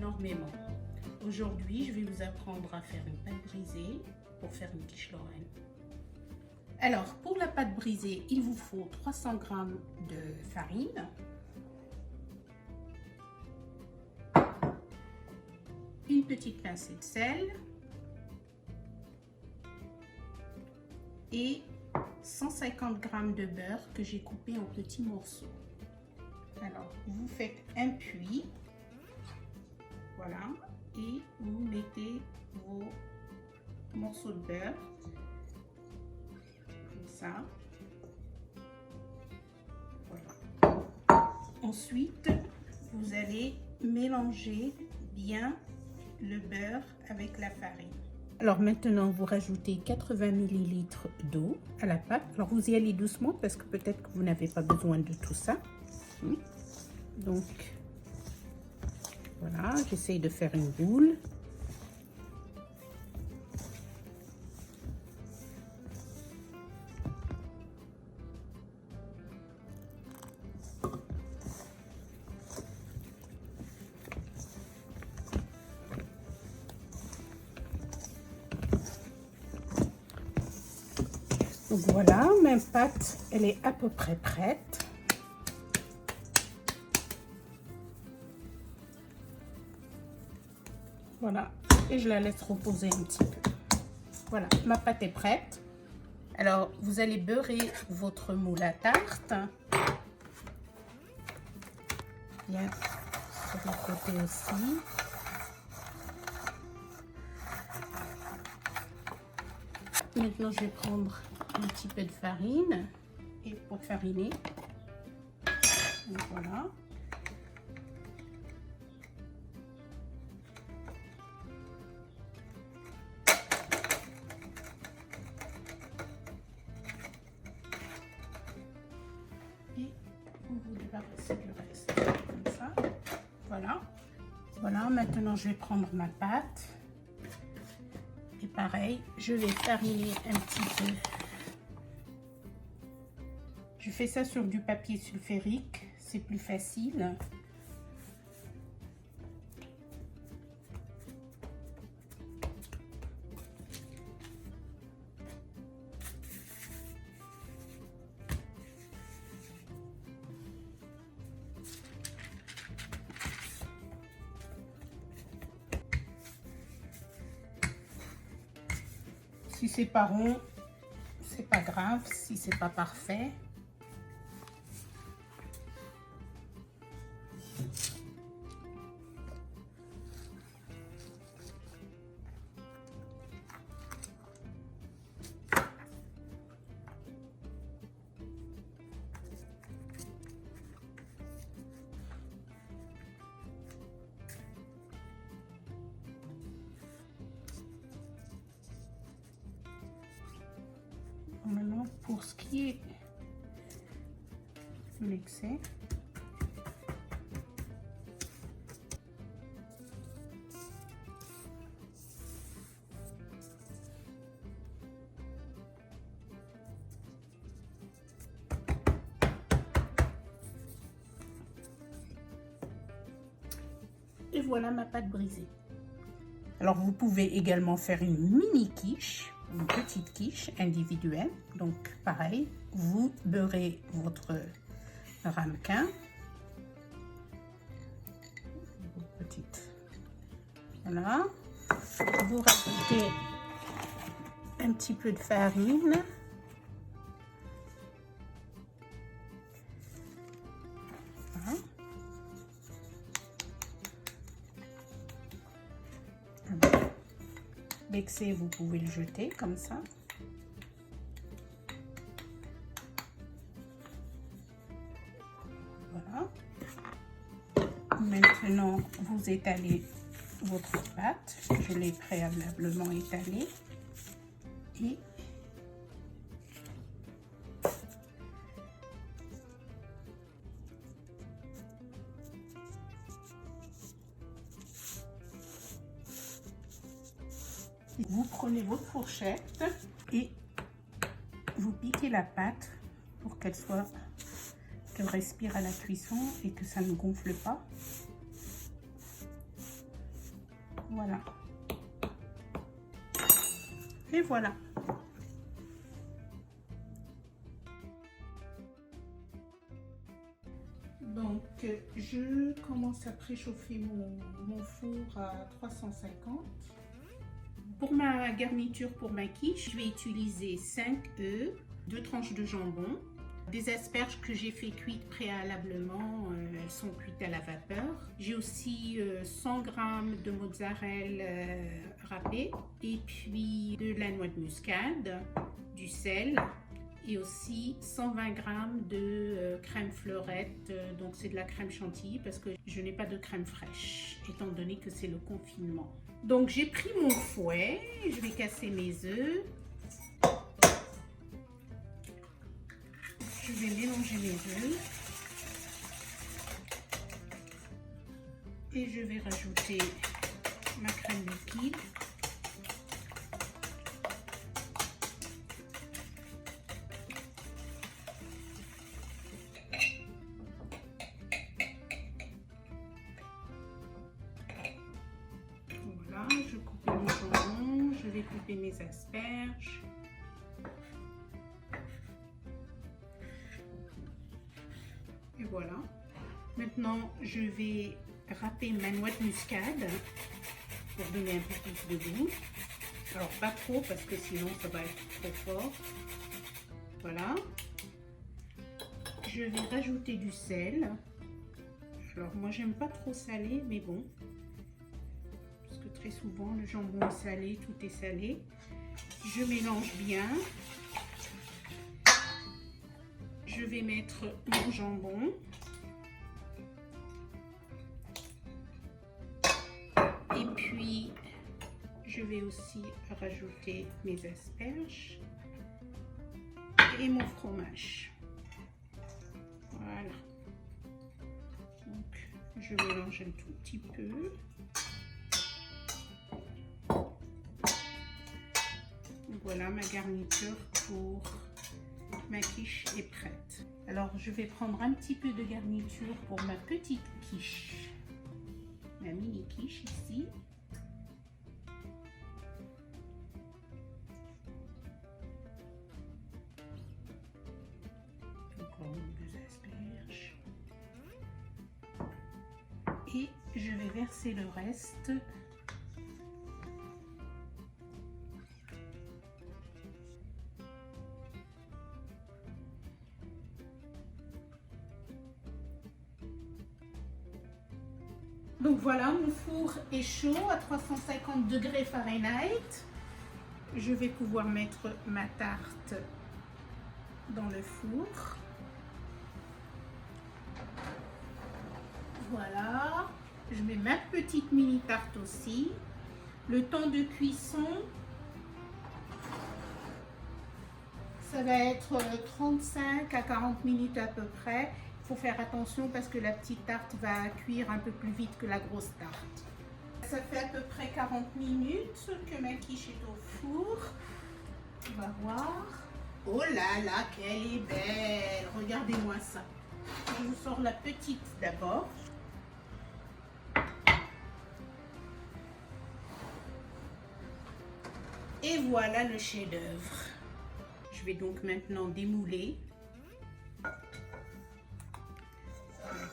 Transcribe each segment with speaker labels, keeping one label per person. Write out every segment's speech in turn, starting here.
Speaker 1: énormément. Aujourd'hui, je vais vous apprendre à faire une pâte brisée pour faire une quiche Lorraine. Alors, pour la pâte brisée, il vous faut 300 g de farine, une petite pincée de sel et 150 g de beurre que j'ai coupé en petits morceaux. Alors, vous faites un puits, voilà, et vous mettez vos morceaux de beurre, comme ça. Voilà. Ensuite, vous allez mélanger bien le beurre avec la farine. Alors maintenant, vous rajoutez 80 ml d'eau à la pâte. Alors vous y allez doucement parce que peut-être que vous n'avez pas besoin de tout ça. Donc voilà, j'essaye de faire une boule. Donc voilà, ma pâte, elle est à peu près prête. Voilà, et je la laisse reposer un petit peu. Voilà, ma pâte est prête. Alors, vous allez beurrer votre moule à tarte. Bien, sur le côté aussi. Maintenant, je vais prendre un petit peu de farine et pour fariner. Donc, voilà. Et vous vous débarrassez du reste comme ça. Voilà. Voilà, maintenant je vais prendre ma pâte. Et pareil, je vais fariner un petit peu. Je fais ça sur du papier sulfurique, c'est plus facile. Si c'est pas rond, c'est pas grave, si c'est pas parfait. Maintenant, pour ce qui est de l'excès, et voilà ma pâte brisée. Alors vous pouvez également faire une mini quiche, une petite quiche individuelle. Donc pareil, vous beurrez votre ramequin. Petite. Voilà. Vous rajoutez un petit peu de farine. Voilà. L'excès, vous pouvez le jeter comme ça. Voilà. Maintenant, vous étalez votre pâte. Je l'ai préalablement étalée. Et vous prenez votre fourchette et vous piquez la pâte pour qu'elle respire à la cuisson et que ça ne gonfle pas. Voilà. Et voilà. Donc, je commence à préchauffer mon four à 350. Pour ma garniture, pour ma quiche, je vais utiliser 5 œufs, 2 tranches de jambon, des asperges que j'ai fait cuire préalablement, elles sont cuites à la vapeur. J'ai aussi 100 g de mozzarella râpée et puis de la noix de muscade, du sel et aussi 120 g de crème fleurette, donc c'est de la crème chantilly parce que je n'ai pas de crème fraîche étant donné que c'est le confinement. Donc j'ai pris mon fouet, je vais casser mes œufs. Je vais mélanger mes œufs et je vais rajouter ma crème liquide. Voilà, je coupe mon jambon, je vais couper mes asperges. Et voilà. Maintenant, je vais râper ma noix de muscade pour donner un peu plus de goût. Alors, pas trop parce que sinon, ça va être trop fort. Voilà. Je vais rajouter du sel. Alors, moi, j'aime pas trop salé, mais bon. Parce que très souvent, le jambon est salé, tout est salé. Je mélange bien. Je vais mettre mon jambon. Et puis, je vais aussi rajouter mes asperges et mon fromage. Voilà. Donc, je mélange un tout petit peu. Voilà, ma garniture pour ma quiche est prête. Alors, je vais prendre un petit peu de garniture pour ma petite quiche. Ma mini quiche ici. Encore 2 asperges. Et je vais verser le reste . Donc voilà, mon four est chaud à 350 degrés Fahrenheit. Je vais pouvoir mettre ma tarte dans le four. Voilà, je mets ma petite mini tarte aussi. Le temps de cuisson, ça va être 35 à 40 minutes à peu près. Il faut faire attention parce que la petite tarte va cuire un peu plus vite que la grosse tarte. Ça fait à peu près 40 minutes que ma quiche est au four. On va voir. Oh là là, qu'elle est belle! Regardez-moi ça. Je vous sors la petite d'abord. Et voilà le chef-d'œuvre. Je vais donc maintenant démouler. La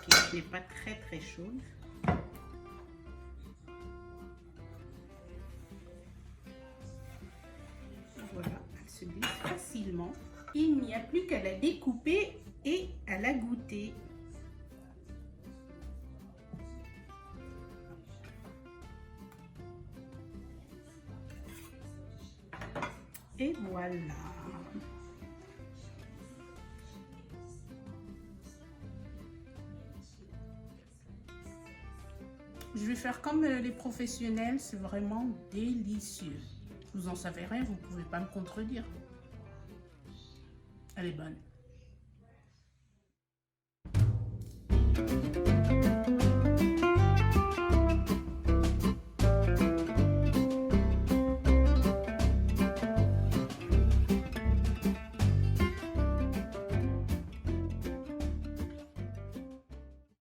Speaker 1: quiche n'est pas très chaude. Voilà, elle se glisse facilement. Il n'y a plus qu'à la découper et à la goûter. Et voilà. Je vais faire comme les professionnels, c'est vraiment délicieux. Vous en savez rien, vous ne pouvez pas me contredire. Elle est bonne.